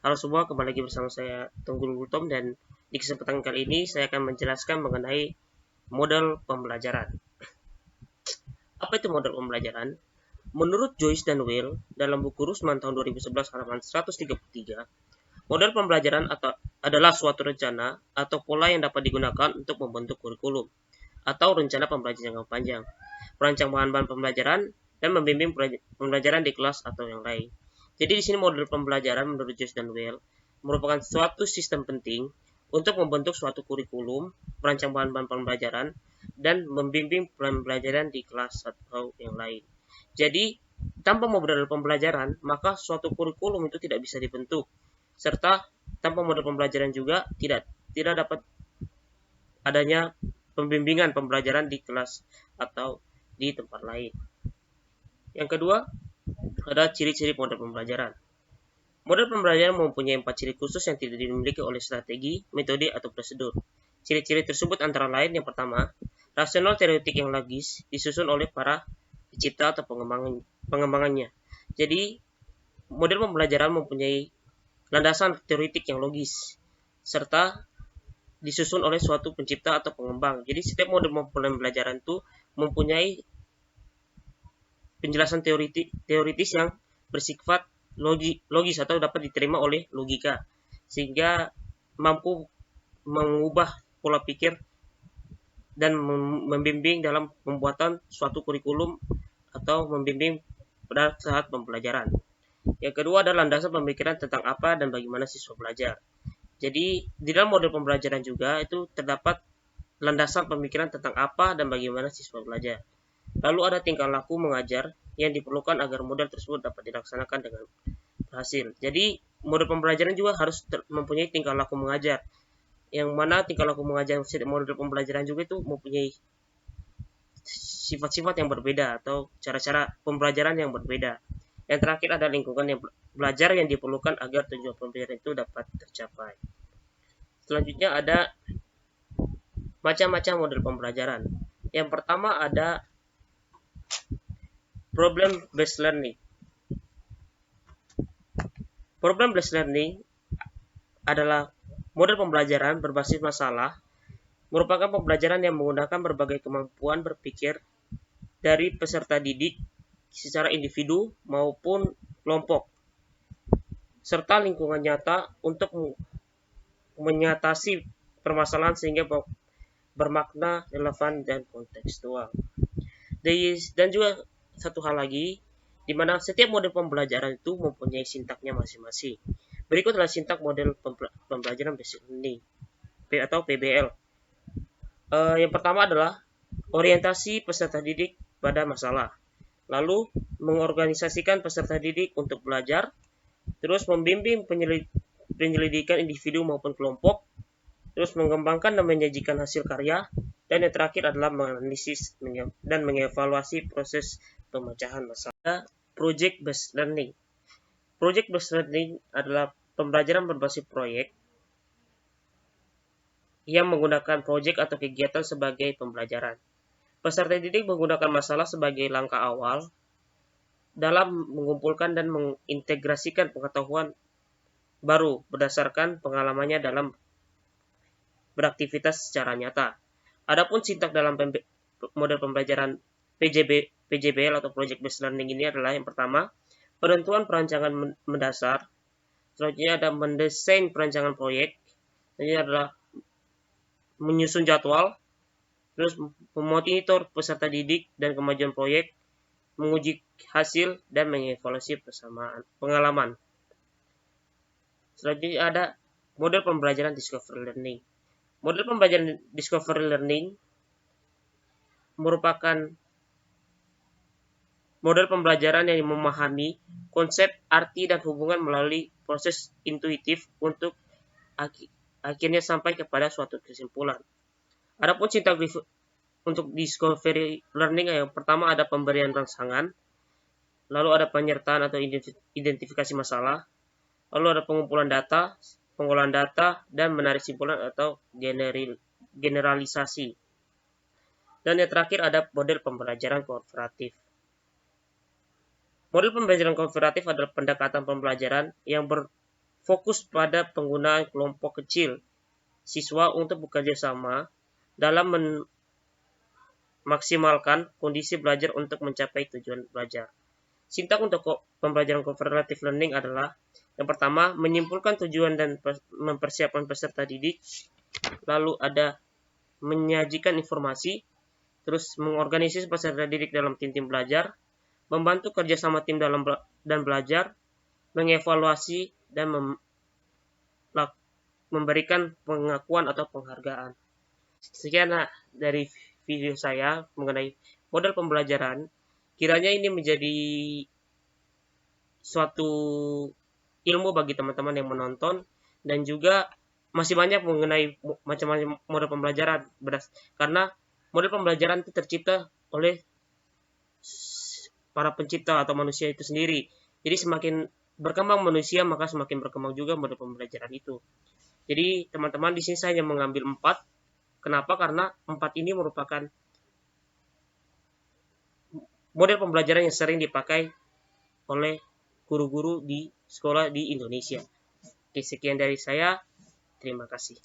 Halo semua, kembali lagi bersama saya Tunggul Tom dan di kesempatan kali ini saya akan menjelaskan mengenai model pembelajaran. Apa itu model pembelajaran? Menurut Joyce dan Will dalam buku Rusman tahun 2011 halaman 133, model pembelajaran adalah suatu rencana atau pola yang dapat digunakan untuk membentuk kurikulum atau rencana pembelajaran jangka panjang, merancang bahan-bahan pembelajaran, dan membimbing pembelajaran di kelas atau yang lain. Jadi di sini model pembelajaran menurut Joyce dan Well merupakan suatu sistem penting untuk membentuk suatu kurikulum, merancang bahan-bahan pembelajaran, dan membimbing pembelajaran di kelas atau yang lain. Jadi tanpa model pembelajaran, maka suatu kurikulum itu tidak bisa dibentuk, serta tanpa model pembelajaran juga tidak dapat adanya pembimbingan pembelajaran di kelas atau di tempat lain. Yang kedua, ada ciri-ciri model pembelajaran. Model pembelajaran mempunyai 4 ciri khusus yang tidak dimiliki oleh strategi, metode, atau prosedur. Ciri-ciri tersebut antara lain yang pertama, rasional teoretik yang logis disusun oleh para pencipta atau pengembangannya. Jadi, model pembelajaran mempunyai landasan teoretik yang logis, serta disusun oleh suatu pencipta atau pengembang. Jadi, setiap model pembelajaran itu mempunyai penjelasan teoritis yang bersifat logis atau dapat diterima oleh logika, sehingga mampu mengubah pola pikir dan membimbing dalam pembuatan suatu kurikulum atau membimbing pada saat pembelajaran. Yang kedua adalah landasan pemikiran tentang apa dan bagaimana siswa belajar. Jadi di dalam model pembelajaran juga itu terdapat landasan pemikiran tentang apa dan bagaimana siswa belajar. Lalu ada tingkah laku mengajar yang diperlukan agar model tersebut dapat dilaksanakan dengan berhasil. Jadi model pembelajaran juga harus mempunyai tingkah laku mengajar, yang mana tingkah laku mengajar model pembelajaran juga itu mempunyai sifat-sifat yang berbeda atau cara-cara pembelajaran yang berbeda. Yang terakhir ada lingkungan yang belajar yang diperlukan agar tujuan pembelajaran itu dapat tercapai. Selanjutnya ada macam-macam model pembelajaran. Yang pertama ada problem based learning. Problem based learning adalah model pembelajaran berbasis masalah, merupakan pembelajaran yang menggunakan berbagai kemampuan berpikir dari peserta didik secara individu maupun kelompok, serta lingkungan nyata untuk menyatasi permasalahan sehingga bermakna, relevan, dan kontekstual. Dan juga satu hal lagi, di mana setiap model pembelajaran itu mempunyai sintaknya masing-masing. Berikut adalah sintak model pembelajaran basic learning atau PBL. Yang pertama adalah orientasi peserta didik pada masalah. Lalu mengorganisasikan peserta didik untuk belajar, terus membimbing penyelidikan individu maupun kelompok, terus mengembangkan dan menyajikan hasil karya, dan yang terakhir adalah menganalisis dan mengevaluasi proses pemecahan masalah. Project based learning. Project based learning adalah pembelajaran berbasis proyek yang menggunakan proyek atau kegiatan sebagai pembelajaran. Peserta didik menggunakan masalah sebagai langkah awal dalam mengumpulkan dan mengintegrasikan pengetahuan baru berdasarkan pengalamannya dalam beraktivitas secara nyata. Adapun sintak dalam model pembelajaran PJBL atau Project Based Learning ini adalah yang pertama, penentuan perancangan mendasar, selanjutnya ada mendesain perancangan proyek, selanjutnya adalah menyusun jadwal, terus memonitor peserta didik dan kemajuan proyek, menguji hasil, dan mengevaluasi pengalaman. Selanjutnya ada model pembelajaran Discovery Learning. Model pembelajaran Discovery Learning merupakan model pembelajaran yang memahami konsep, arti, dan hubungan melalui proses intuitif untuk akhirnya sampai kepada suatu kesimpulan. Adapun sintak untuk Discovery Learning yang pertama ada pemberian rangsangan, lalu ada penyertaan atau identifikasi masalah, lalu ada pengumpulan data, pengolahan data, dan menarik simpulan atau generalisasi. Dan yang terakhir ada model pembelajaran kooperatif. Model pembelajaran kooperatif adalah pendekatan pembelajaran yang fokus pada penggunaan kelompok kecil siswa untuk bekerja sama dalam memaksimalkan kondisi belajar untuk mencapai tujuan belajar. Sintaks untuk pembelajaran cooperative learning adalah yang pertama, menyimpulkan tujuan dan mempersiapkan peserta didik. Lalu ada menyajikan informasi, terus mengorganisasi peserta didik dalam tim-tim belajar, membantu kerjasama tim dalam dan belajar, mengevaluasi dan memberikan pengakuan atau penghargaan. Sekian dari video saya mengenai model pembelajaran. Kiranya ini menjadi suatu ilmu bagi teman-teman yang menonton, dan juga masih banyak mengenai macam-macam model pembelajaran, karena model pembelajaran itu tercipta oleh para pencipta atau manusia itu sendiri. Jadi semakin berkembang manusia, maka semakin berkembang juga model pembelajaran itu. Jadi teman-teman di sini saya hanya mengambil 4. Kenapa? Karena 4 ini merupakan model pembelajaran yang sering dipakai oleh guru-guru di sekolah di Indonesia. Oke, sekian dari saya. Terima kasih.